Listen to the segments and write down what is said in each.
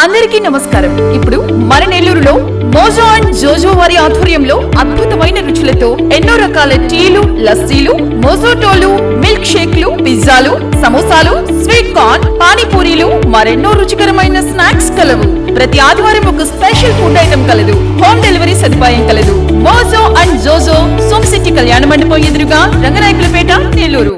అందరికీ నమస్కారం. ఇప్పుడు మన నెల్లూరులో మోజో అండ్ జోజో వారి ఆధ్వర్యంలో అద్భుతమైన రుచులతో ఎన్నో రకాల టీలు, లస్సీలు, మోజోటోలు, మిల్క్ షేక్లు, పిజ్జాలు, సమోసాలు, స్వీట్ కార్న్, పానీపూరీలు, మరెన్నో రుచికరమైన స్నాక్స్ కలవు. ప్రతి ఆదివారం ఒక స్పెషల్ ఫుడ్ ఐటమ్ కలదు. హోమ్ డెలివరీ సదుపాయం కలదు. మోజో అండ్ జోజో, సోమ్ సిటీ కళ్యాణ మండపం ఎదురుగా, రంగనాయకులపేట, నెల్లూరు.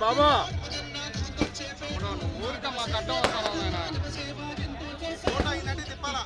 బాబా ఊరికమ్మా కట్టం ఫోటో ఇలాంటి తిప్పాలా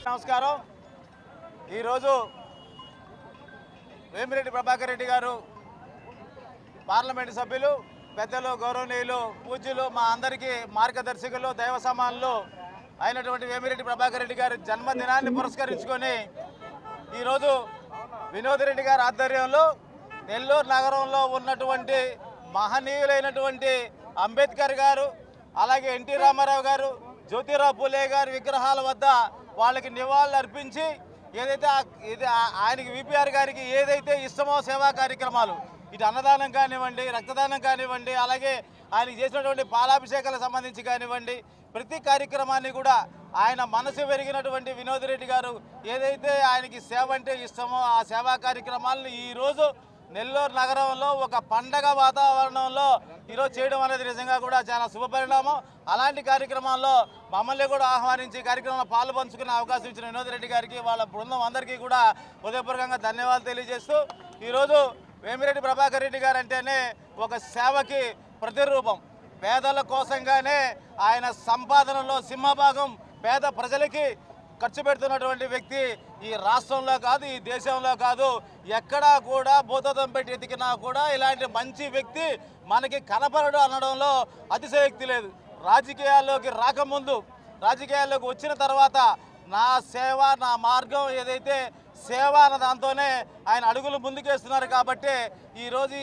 నమస్కారం. ఈరోజు వేమిరెడ్డి ప్రభాకర్ రెడ్డి గారు పార్లమెంటు సభ్యులు పెద్దలు గౌరవనీయులు పూజ్యులు మా అందరికీ మార్గదర్శకులు దైవ సమానులు అయినటువంటి వేమిరెడ్డి ప్రభాకర్ రెడ్డి గారి జన్మదినాన్ని పురస్కరించుకొని ఈరోజు వినోద్ రెడ్డి గారి ఆధ్వర్యంలో నెల్లూరు నగరంలో ఉన్నటువంటి మహనీయులైనటువంటి అంబేద్కర్ గారు, అలాగే ఎన్టీ రామారావు గారు, జ్యోతిరావు పూలే గారి విగ్రహాల వద్ద వాళ్ళకి నివాళులు అర్పించి ఏదైతే ఆయనకి విపిఆర్ గారికి ఏదైతే ఇష్టమో సేవా కార్యక్రమాలు, ఇటు అన్నదానం కానివ్వండి, రక్తదానం కానివ్వండి, అలాగే ఆయనకి చేసినటువంటి పాలాభిషేకాలకు సంబంధించి కానివ్వండి, ప్రతి కార్యక్రమాన్ని కూడా ఆయన మనసు పెరిగినటువంటి వినోద్ రెడ్డి గారు ఏదైతే ఆయనకి సేవ అంటే ఇష్టమో ఆ సేవా కార్యక్రమాలను ఈరోజు నెల్లూరు నగరంలో ఒక పండగ వాతావరణంలో ఈరోజు చేయడం అనేది నిజంగా కూడా చాలా శుభపరిణామం. అలాంటి కార్యక్రమాల్లో మమ్మల్ని కూడా ఆహ్వానించి కార్యక్రమంలో పాలు పంచుకునే అవకాశం ఇచ్చిన వినోద్ రెడ్డి గారికి, వాళ్ళ బృందం అందరికీ కూడా హృదయపూర్వకంగా ధన్యవాదాలు తెలియజేస్తూ ఈరోజు వేమిరెడ్డి ప్రభాకర్ రెడ్డి గారు అంటేనే ఒక సేవకి ప్రతిరూపం. పేదల కోసంగానే ఆయన సంపాదనలో సింహభాగం పేద ప్రజలకి ఖర్చు పెడుతున్నటువంటి వ్యక్తి ఈ రాష్ట్రంలో కాదు, ఈ దేశంలో కాదు, ఎక్కడా కూడా భూతత్వం పెట్టి ఎతికినా కూడా ఇలాంటి మంచి వ్యక్తి మనకి కనపడడు అనడంలో అతిశయోక్తి లేదు. రాజకీయాల్లోకి రాకముందు, రాజకీయాల్లోకి వచ్చిన తర్వాత నా సేవ నా మార్గం ఏదైతే సేవ అన్న దాంతోనే ఆయన అడుగులు ముందుకేస్తున్నారు. కాబట్టి ఈరోజు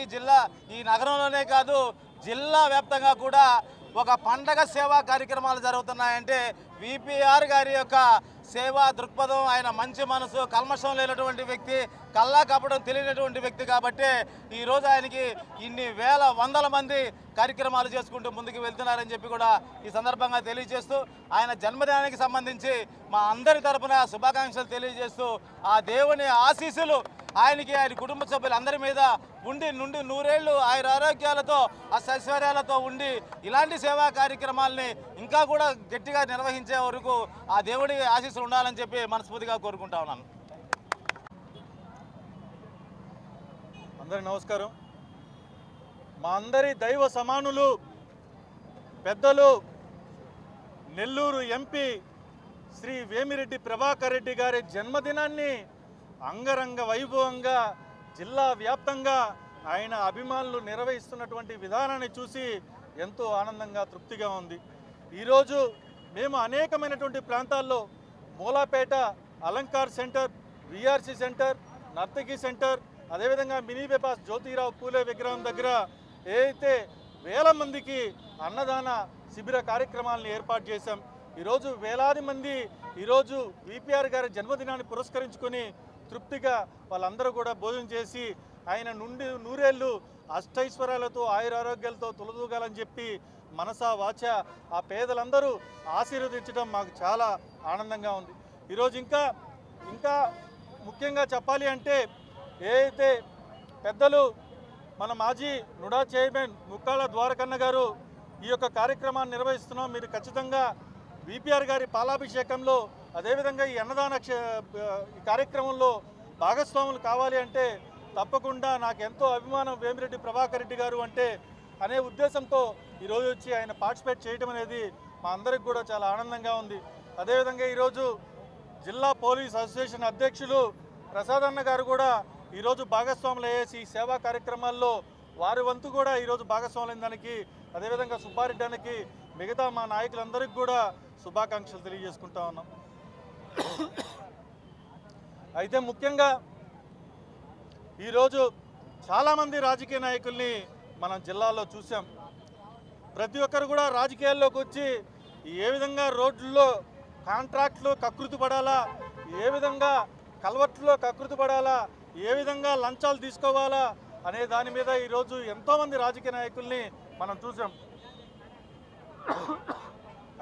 ఈ నగరంలోనే కాదు జిల్లా వ్యాప్తంగా కూడా ఒక పండగ సేవా కార్యక్రమాలు జరుగుతున్నాయంటే విపిఆర్ గారి యొక్క సేవా దృక్పథం, ఆయన మంచి మనసు, కల్మషం లేనటువంటి వ్యక్తి, కల్లా కపడం తెలియనటువంటి వ్యక్తి. కాబట్టి ఈరోజు ఆయనకి ఇన్ని వేల వందల మంది కార్యక్రమాలు చేసుకుంటూ ముందుకు వెళ్తున్నారని చెప్పి కూడా ఈ సందర్భంగా తెలియజేస్తూ ఆయన జన్మదినానికి సంబంధించి మా అందరి తరపున శుభాకాంక్షలు తెలియజేస్తూ ఆ దేవుని ఆశీస్సులు ఆయనకి, ఆయన కుటుంబ సభ్యులందరి మీద ఉండి నుండి నూరేళ్లు ఆయన ఆరోగ్యాలతో ఐశ్వర్యాలతో ఉండి ఇలాంటి సేవా కార్యక్రమాలని ఇంకా కూడా గట్టిగా నిర్వహించే వరకు ఆ దేవుడి ఆశీస్సులు ఉండాలని చెప్పి మనస్ఫూర్తిగా కోరుకుంటా ఉన్నాను. అందరికీ నమస్కారం. మా అందరి దైవ సమానులు పెద్దలు నెల్లూరు ఎంపీ శ్రీ వేమిరెడ్డి ప్రభాకర్ రెడ్డి గారి జన్మదినాన్ని అంగరంగ వైభవంగా జిల్లా వ్యాప్తంగా ఆయన అభిమానులు నిర్వహిస్తున్నటువంటి విధానాన్ని చూసి ఎంతో ఆనందంగా తృప్తిగా ఉంది. ఈరోజు మేము అనేకమైనటువంటి ప్రాంతాల్లో Mulapeta, Alankar centre, VRC centre, Nartaki centre, అదేవిధంగా మినీ బైపాస్ జ్యోతిరావు పూలే విగ్రహం దగ్గర ఏదైతే వేల మందికి అన్నదాన శిబిర కార్యక్రమాలను ఏర్పాటు చేశాం. ఈరోజు వేలాది మంది ఈరోజు విపిఆర్ గారి జన్మదినాన్ని పురస్కరించుకొని తృప్తిగా వాళ్ళందరూ కూడా భోజనం చేసి ఆయన నుండి నూరేళ్ళు అష్టైశ్వర్యాలతో ఆయురారోగ్యాలతో తొలదూగాలని చెప్పి మనసా వాచ ఆ పేదలందరూ ఆశీర్వదించడం మాకు చాలా ఆనందంగా ఉంది. ఈరోజు ఇంకా ముఖ్యంగా చెప్పాలి అంటే ఏదైతే పెద్దలు మన మాజీ నుడా చైర్మన్ ముక్కాల ద్వారకన్న గారు ఈ యొక్క కార్యక్రమాన్ని నిర్వహిస్తున్నాం, మీరు ఖచ్చితంగా విపిఆర్ గారి పాలాభిషేకంలో అదేవిధంగా ఈ అన్నదాన ఈ కార్యక్రమంలో భాగస్వాములు కావాలి అంటే తప్పకుండా నాకు ఎంతో అభిమానం వేమిరెడ్డి ప్రభాకర్ రెడ్డి గారు అంటే అనే ఉద్దేశంతో ఈరోజు వచ్చి ఆయన పార్టిసిపేట్ చేయడం అనేది మా అందరికి కూడా చాలా ఆనందంగా ఉంది. అదేవిధంగా ఈరోజు జిల్లా పోలీస్ అసోసియేషన్ అధ్యక్షులు ప్రసాద్ అన్న గారు కూడా ఈరోజు భాగస్వాములు అయ్యేసి ఈ సేవా కార్యక్రమాల్లో వారి వంతు కూడా ఈరోజు భాగస్వాములైన దానికి, అదేవిధంగా సుబ్బారెడ్డి అన్నకి, మిగతా మా నాయకులందరికీ కూడా శుభాకాంక్షలు తెలియజేసుకుంటా ఉన్నాం. అయితే ముఖ్యంగా ఈరోజు చాలామంది రాజకీయ నాయకుల్ని మనం జిల్లాలో చూసాం. ప్రతి ఒక్కరు కూడా రాజకీయాల్లోకి వచ్చి ఏ విధంగా రోడ్లలో కాంట్రాక్ట్లు కకృతి పడాలా, ఏ విధంగా కల్వర్ట్లో కకృతి పడాలా, ఏ విధంగా లంచాలు తీసుకోవాలా అనే దాని మీద ఈరోజు ఎంతోమంది రాజకీయ నాయకుల్ని మనం చూసాం.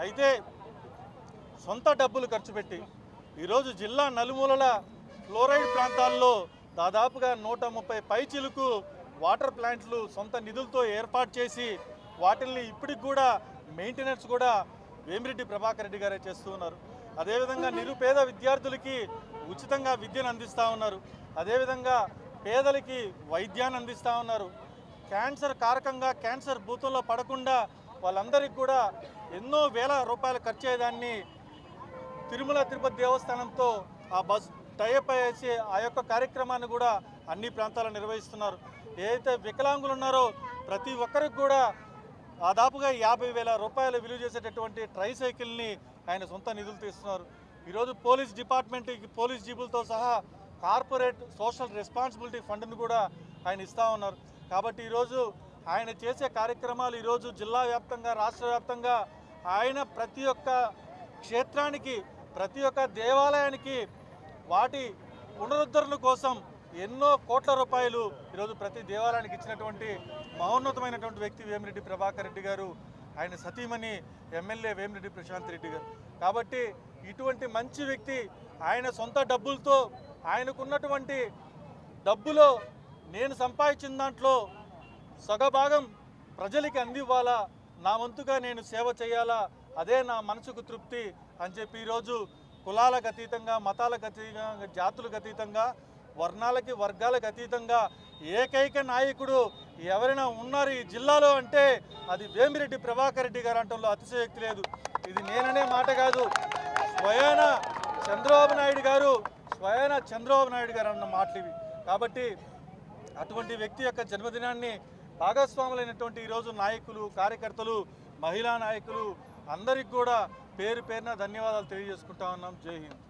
అయితే సొంత డబ్బులు ఖర్చు పెట్టి ఈరోజు జిల్లా నలుమూలల ఫ్లోరైడ్ ప్రాంతాల్లో దాదాపుగా 130 పైచిలుకు వాటర్ ప్లాంట్లు సొంత నిధులతో ఏర్పాటు చేసి వాటిల్ని ఇప్పటికి కూడా మెయింటెనెన్స్ కూడా వేమిరెడ్డి ప్రభాకర్ రెడ్డి గారే చేస్తూ ఉన్నారు. అదేవిధంగా నిరుపేద విద్యార్థులకి ఉచితంగా విద్యను అందిస్తూ ఉన్నారు. అదేవిధంగా పేదలకి వైద్యాన్ని అందిస్తూ ఉన్నారు. క్యాన్సర్ కారకంగా క్యాన్సర్ భూతంలో పడకుండా వాళ్ళందరికీ కూడా ఎన్నో వేల రూపాయలు ఖర్చు అయ్యేదాన్ని తిరుమల తిరుపతి దేవస్థానంతో ఆ టైఅప్ అయ్యేసి ఆ యొక్క కార్యక్రమాన్ని కూడా అన్ని ప్రాంతాల్లో నిర్వహిస్తున్నారు. ఏదైతే వికలాంగులు ఉన్నారో ప్రతి ఒక్కరికి కూడా దాదాపుగా 50,000 రూపాయలు విలువ చేసేటటువంటి ట్రైసైకిల్ని ఆయన సొంత నిధులతో ఇస్తున్నారు. ఈరోజు పోలీస్ డిపార్ట్మెంట్కి పోలీస్ జీబులతో సహా కార్పొరేట్ సోషల్ రెస్పాన్సిబిలిటీ ఫండ్ను కూడా ఆయన ఇస్తూ ఉన్నారు. కాబట్టి ఈరోజు ఆయన చేసే కార్యక్రమాలు ఈరోజు జిల్లా వ్యాప్తంగా రాష్ట్ర వ్యాప్తంగా ఆయన ప్రతి ఒక్క క్షేత్రానికి ప్రతి ఒక్క దేవాలయానికి వాటి పునరుద్ధరణ కోసం ఎన్నో కోట్ల రూపాయలు ఈరోజు ప్రతి దేవాలయానికి ఇచ్చినటువంటి మహోన్నతమైనటువంటి వ్యక్తి వేమిరెడ్డి ప్రభాకర్ రెడ్డి గారు. ఆయన సతీమణి ఎమ్మెల్యే వేమిరెడ్డి ప్రశాంత్ రెడ్డి గారు. కాబట్టి ఇటువంటి మంచి వ్యక్తి ఆయన సొంత డబ్బులతో ఆయనకున్నటువంటి డబ్బులో నేను సంపాదించిన దాంట్లో సగభాగం ప్రజలకి అందివ్వాలా, నా వంతుగా నేను సేవ చేయాలా, అదే నా మనసుకు తృప్తి అని చెప్పి ఈరోజు కులాలకు అతీతంగా మతాలకు అతీతంగా జాతులకు అతీతంగా వర్ణాలకి వర్గాలకు అతీతంగా ఏకైక నాయకుడు ఎవరైనా ఉన్నారు ఈ జిల్లాలో అంటే అది వేమిరెడ్డి ప్రభాకర్ రెడ్డి గారు అంటంలో అతిశయోక్తి లేదు. ఇది నేననే మాట కాదు, స్వయాన చంద్రబాబు నాయుడు గారు అన్న మాటలు ఇవి. కాబట్టి అటువంటి వ్యక్తి యొక్క జన్మదినాన్ని భాగస్వాములైనటువంటి ఈరోజు నాయకులు, కార్యకర్తలు, మహిళా నాయకులు అందరికి కూడా పేరు పేరున ధన్యవాదాలు తెలియజేసుకుంటా ఉన్నాం. జై హింద్.